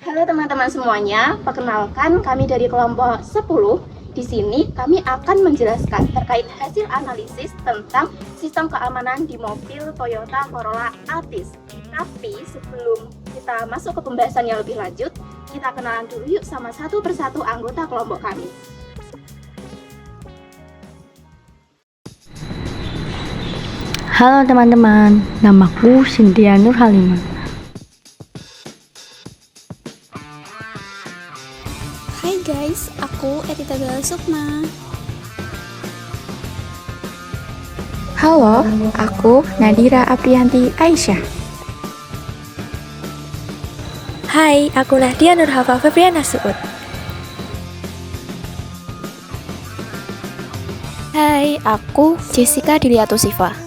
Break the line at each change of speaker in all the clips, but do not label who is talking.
Halo teman-teman semuanya, perkenalkan kami dari kelompok 10. Di sini kami akan menjelaskan terkait hasil analisis tentang sistem keamanan di mobil Toyota Corolla Altis. Tapi sebelum kita masuk ke pembahasan yang lebih lanjut, kita kenalan dulu yuk sama satu persatu anggota kelompok kami.
Halo teman-teman, namaku Cynthia Nur Halimah.
Hai guys, aku Erita Bella Sukma.
Halo, aku Nadira Aprianti Aisyah.
Hai, aku Nahdia Nurhafa Febriana Suud.
Hai, aku Jessica Diliato Siva.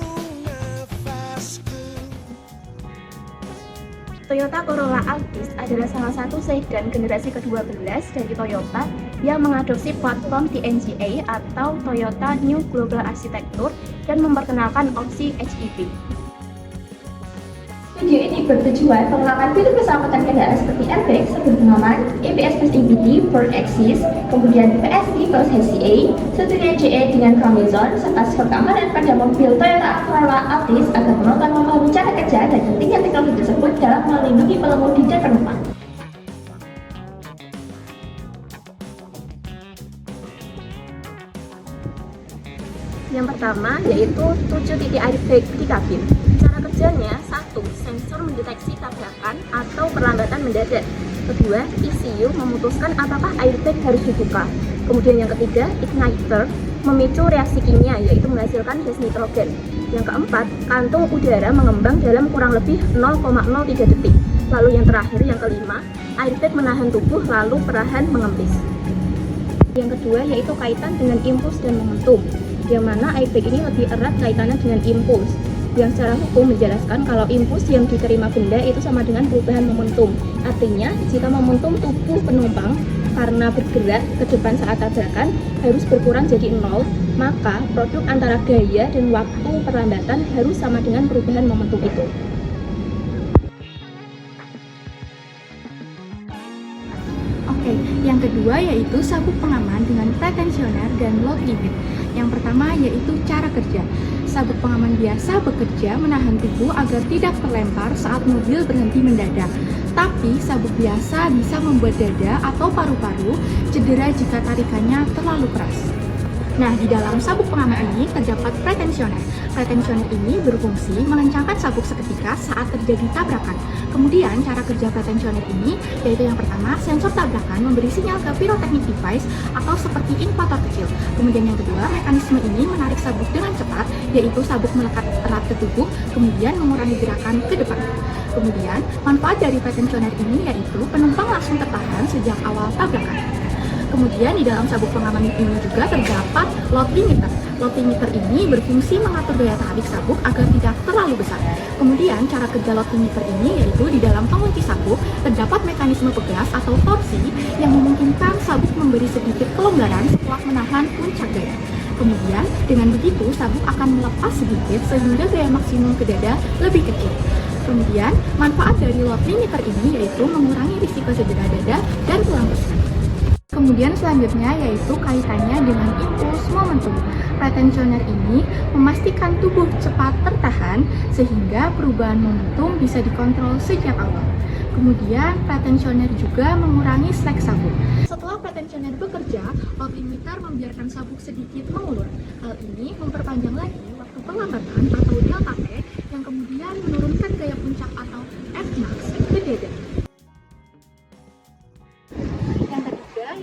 Toyota Corolla Altis adalah salah satu sedan generasi ke-12 dari Toyota yang mengadopsi platform TNGA atau Toyota New Global Architecture dan memperkenalkan opsi HEV.
Video ini bertujuan pengenalan fitur keselamatan kendaraan seperti airbag, sabuk pengaman, ABS plus ABD, 4Axis, kemudian PSC plus HCA, setuju JE dengan Camazon, serta skor keamanan pada mobil Toyota Corolla Altis agar penonton memahami cara kerja dan pentingnya teknologi tersebut dalam melindungi pengemudi dan penumpang.
Yang pertama yaitu 7 titik airbag di kabin. Cara kerjanya, 1. Sensor mendeteksi tabrakan atau perlambatan mendadak. Kedua, ECU memutuskan apakah airbag harus dibuka. Kemudian yang ketiga, igniter memicu reaksi kimia yaitu menghasilkan gas nitrogen. Yang keempat, kantung udara mengembang dalam kurang lebih 0,03 detik. Lalu yang terakhir, yang kelima, airbag menahan tubuh lalu perlahan mengempis. Yang kedua yaitu kaitan dengan impuls dan momentum, yang mana airbag ini lebih erat kaitannya dengan impuls, yang secara hukum menjelaskan kalau impuls yang diterima benda itu sama dengan perubahan momentum. Artinya, jika momentum tubuh penumpang karena bergerak ke depan saat tabrakan harus berkurang jadi 0, maka produk antara gaya dan waktu perlambatan harus sama dengan perubahan momentum itu.
Oke, yang kedua yaitu sabuk pengaman dengan pretensioner dan load limit. Yang pertama yaitu cara kerja. Sabuk pengaman biasa bekerja menahan tubuh agar tidak terlempar saat mobil berhenti mendadak. Tapi sabuk biasa bisa membuat dada atau paru-paru cedera jika tarikannya terlalu keras. Nah, di dalam sabuk pengaman ini terdapat pretensioner. Pretensioner ini berfungsi mengencangkan sabuk seketika saat terjadi tabrakan. Kemudian, cara kerja pretensioner ini yaitu yang pertama, sensor tabrakan memberi sinyal ke pyrotechnic device atau seperti inflator kecil. Kemudian yang kedua, mekanisme ini menarik sabuk dengan cepat, yaitu sabuk melekat erat ke tubuh, kemudian mengurangi gerakan ke depan. Kemudian, manfaat dari pretensioner ini yaitu penumpang langsung tertahan sejak awal tabrakan. Kemudian di dalam sabuk pengaman ini juga terdapat load limiter. Load limiter ini berfungsi mengatur daya tarik sabuk agar tidak terlalu besar. Kemudian cara kerja load limiter ini yaitu di dalam pengunci sabuk terdapat mekanisme pegas atau torsi yang memungkinkan sabuk memberi sedikit kelonggaran setelah menahan puncak gaya. Kemudian dengan begitu sabuk akan melepas sedikit sehingga gaya maksimum ke dada lebih kecil. Kemudian manfaat dari load limiter ini yaitu mengurangi risiko cedera dada dan tulang rusuk. Kemudian selanjutnya yaitu kaitannya dengan impuls momentum. Pretensioner ini memastikan tubuh cepat tertahan sehingga perubahan momentum bisa dikontrol sejak awal. Kemudian pretensioner juga mengurangi slack sabuk. Setelah pretensioner bekerja, load limiter membiarkan sabuk sedikit mengulur. Hal ini memperpanjang lagi waktu pelambatan atau delta T yang kemudian menurunkan gaya puncak atau Fmax ke dada.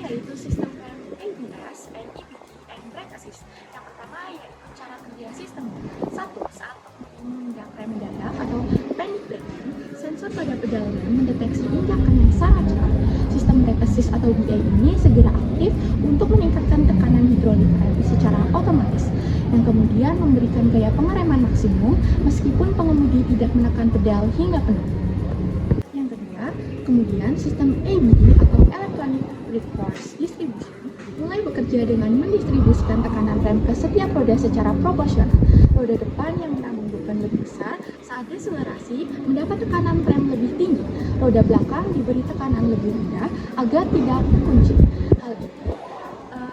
Yaitu sistem rem ABS, EBD, and brake assist. Yang pertama yaitu cara kerja sistemnya. 1. Saat pengemudi menginjak rem mendadak atau panic braking, sensor pada pedal rem mendeteksi injakan yang sangat cepat. Sistem brake assist atau BA ini segera aktif untuk meningkatkan tekanan hidrolik rem secara otomatis, yang kemudian memberikan gaya pengereman maksimum meskipun pengemudi tidak menekan pedal hingga penuh. Yang kedua, kemudian sistem ABD atau Electronic Brake Force Distribution mulai bekerja dengan mendistribusikan tekanan rem ke setiap roda secara proporsional. Roda depan yang menanggung beban lebih besar Saat deselerasi, mendapat tekanan rem lebih tinggi, roda belakang diberi tekanan lebih rendah agar tidak terkunci. Hal ini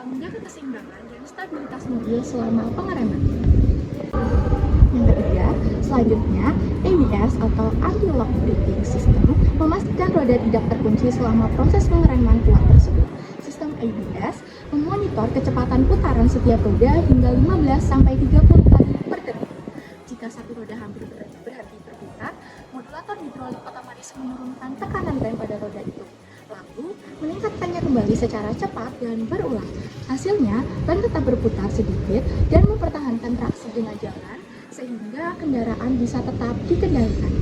menjaga keseimbangan dan stabilitas mobil selama pengereman. Yang ketiga, selanjutnya, ABS atau Anti-Lock Braking System memastikan roda tidak terkunci selama proses pengereman kuat tersebut. Sistem ABS memonitor kecepatan putaran setiap roda hingga 15-30 kali per detik. Jika satu roda hampir berhenti berputar, modulator hidrolik otomatis menurunkan tekanan rem pada roda itu, lalu meningkatkannya kembali secara cepat dan berulang. Hasilnya, rem tetap berputar sedikit dan mempertahankan traksi dengan jalan, sehingga kendaraan bisa tetap dikendalikan.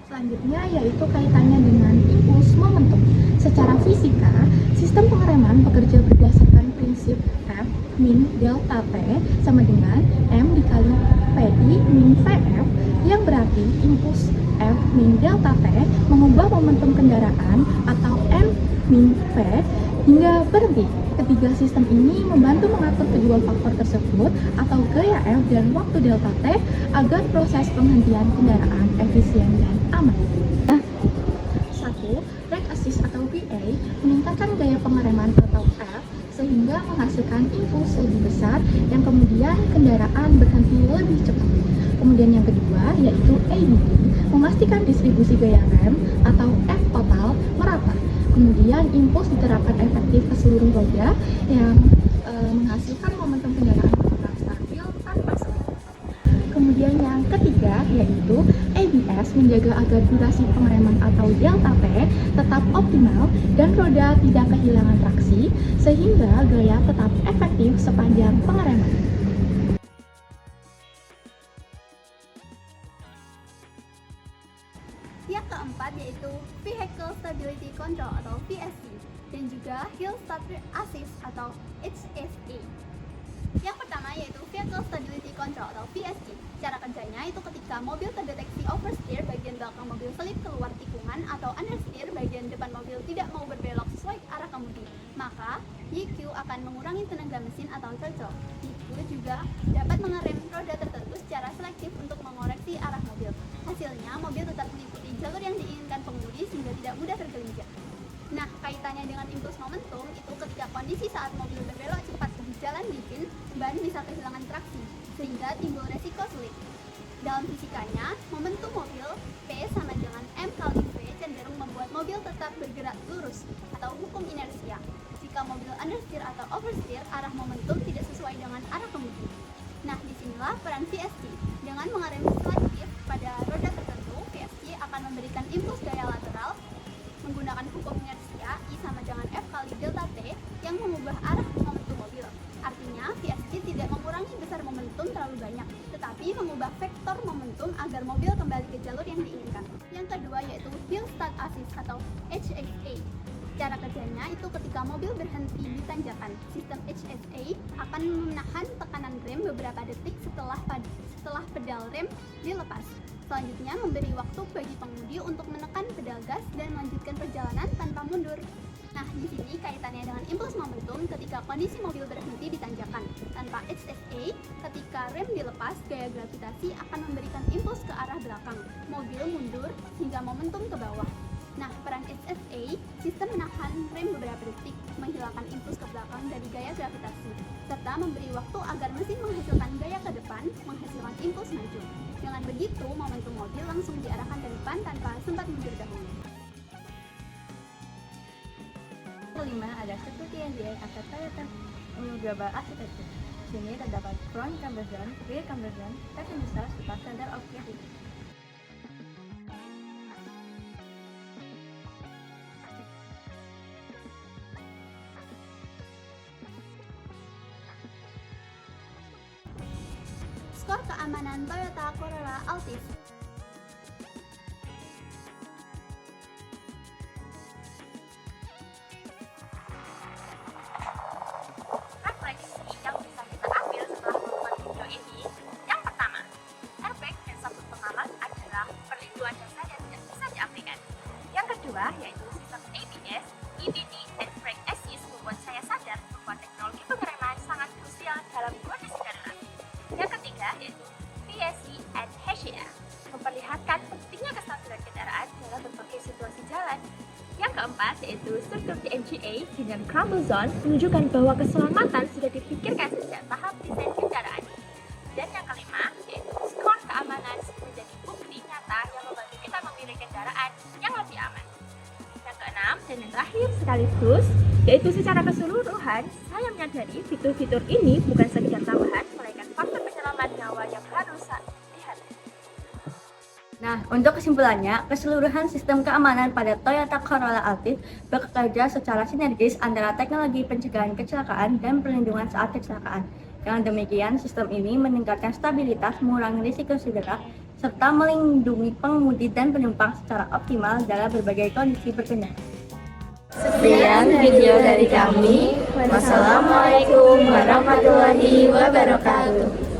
Selanjutnya yaitu kaitannya dengan impuls momentum. Secara fisika, sistem pengereman bekerja berdasarkan prinsip F min delta T sama dengan M dikali PI min VF, yang berarti impuls F min delta T mengubah momentum kendaraan atau M min V hingga berhenti. Ketiga sistem ini membantu mengatur kedua faktor tersebut atau gaya F dan waktu delta T agar proses penghentian kendaraan efisien dan aman. 1. Brake assist atau BA meningkatkan gaya pengereman atau F sehingga menghasilkan impuls lebih besar yang kemudian kendaraan berhenti lebih cepat. Kemudian yang kedua yaitu ABD memastikan distribusi gaya rem atau F total merata. Kemudian impuls diterapkan efektif ke seluruh roda yang menghasilkan momentum kendaraan tetap stabil tanpa selang. Kemudian yang ketiga yaitu ABS menjaga agar durasi pengereman atau delta T tetap optimal dan roda tidak kehilangan traksi sehingga gaya tetap efektif sepanjang pengereman.
Yang keempat yaitu Vehicle Stability Control atau VSC dan juga Hill Start Assist atau HSA. Yang pertama yaitu Vehicle Stability Control atau VSC. Cara kerjanya itu ketika mobil terdeteksi oversteer, bagian belakang mobil selip keluar tikungan, atau understeer, bagian depan mobil tidak mau berbelok sesuai arah kemudi, maka EQ akan mengurangi tenaga mesin atau throttle. EQ juga dapat mengerem roda tertentu secara selektif untuk mengoreksi arah mobil. Hasilnya, mobil tetap mengikuti jalur yang diinginkan pengemudi sehingga tidak mudah tergelincir. Nah, kaitannya dengan impuls momentum itu ketika kondisi saat mobil berbelok cepat ke jalan licin, ban bisa kehilangan traksi, sehingga timbul resiko slip. Dalam fisikanya, momentum mobil P sama dengan M kali V cenderung membuat mobil tetap bergerak lurus atau hukum inersia. Jika mobil understeer atau oversteer, arah momentum tidak sesuai dengan arah kemudi. Nah, disinilah peran VSC. Dengan mengerem selektif pada roda tertentu, VSC akan memberikan impuls gaya lateral menggunakan hukum inersia I sama dengan F kali delta T yang mengubah arah momentum mobil. Artinya, VSC tidak mengurangi besar momentum terlalu banyak, tetapi mengubah vektor momentum agar mobil kembali ke jalur yang diinginkan. Yang kedua yaitu Hill Start Assist atau HSA. Cara kerjanya itu ketika mobil berhenti di tanjakan, sistem HSA akan menahan tekanan rem beberapa detik setelah pedal rem dilepas. Selanjutnya memberi waktu bagi pengemudi untuk menekan pedal gas dan melanjutkan perjalanan tanpa mundur. Nah, di sini kaitannya dengan impuls momentum ketika kondisi mobil berhenti di tanjakan. Tanpa HSA, ketika rem dilepas, gaya gravitasi akan memberikan impuls ke arah belakang. Mobil mundur hingga momentum ke bawah. Nah, peran HSA, sistem menahan rem beberapa detik, menghilangkan impuls ke belakang dari gaya gravitasi, serta memberi waktu agar mesin menghasilkan gaya ke depan, menghasilkan impuls maju. Dengan begitu, momentum mobil langsung diarahkan ke depan tanpa sempat mundur dahulu.
Kelima ada seperti yang diangkat Toyota Global Architecture. Sini terdapat front camber zone, rear camber zone, passenger serta center of gravity.
Skor keamanan Toyota Corolla Altis.
Refleksi yang bisa kita ambil setelah membuat video ini, yang pertama, airbag dan sabuk pengaman adalah perlindungan dasar yang tidak bisa diabaikan. Yang kedua, yaitu sistem ABS, EBD, dan brake assist membuat saya sadar bahwa teknologi pengereman sangat krusial dalam kondisi darurat. Yang ketiga, yaitu VSC and HCA, memperlihatkan yaitu Security NGA dengan Crumble Zone, menunjukkan bahwa keselamatan sudah dipikirkan sejak tahap desain kendaraan. Dan yang kelima, yaitu skor keamanan menjadi bukti nyata yang membantu kita memilih kendaraan yang lebih aman. Yang keenam dan yang terakhir sekaligus, yaitu secara keseluruhan, saya menyadari fitur-fitur ini bukan sekedar tambahan, melainkan faktor penyelamat nyawa yang harus dihadapi.
Nah, untuk kesimpulannya, keseluruhan sistem keamanan pada Toyota Corolla Altis bekerja secara sinergis antara teknologi pencegahan kecelakaan dan perlindungan saat kecelakaan. Dengan demikian, sistem ini meningkatkan stabilitas, mengurangi risiko cedera, serta melindungi pengemudi dan penumpang secara optimal dalam berbagai kondisi berkendara.
Sekian video dari kami. Wassalamualaikum warahmatullahi wabarakatuh.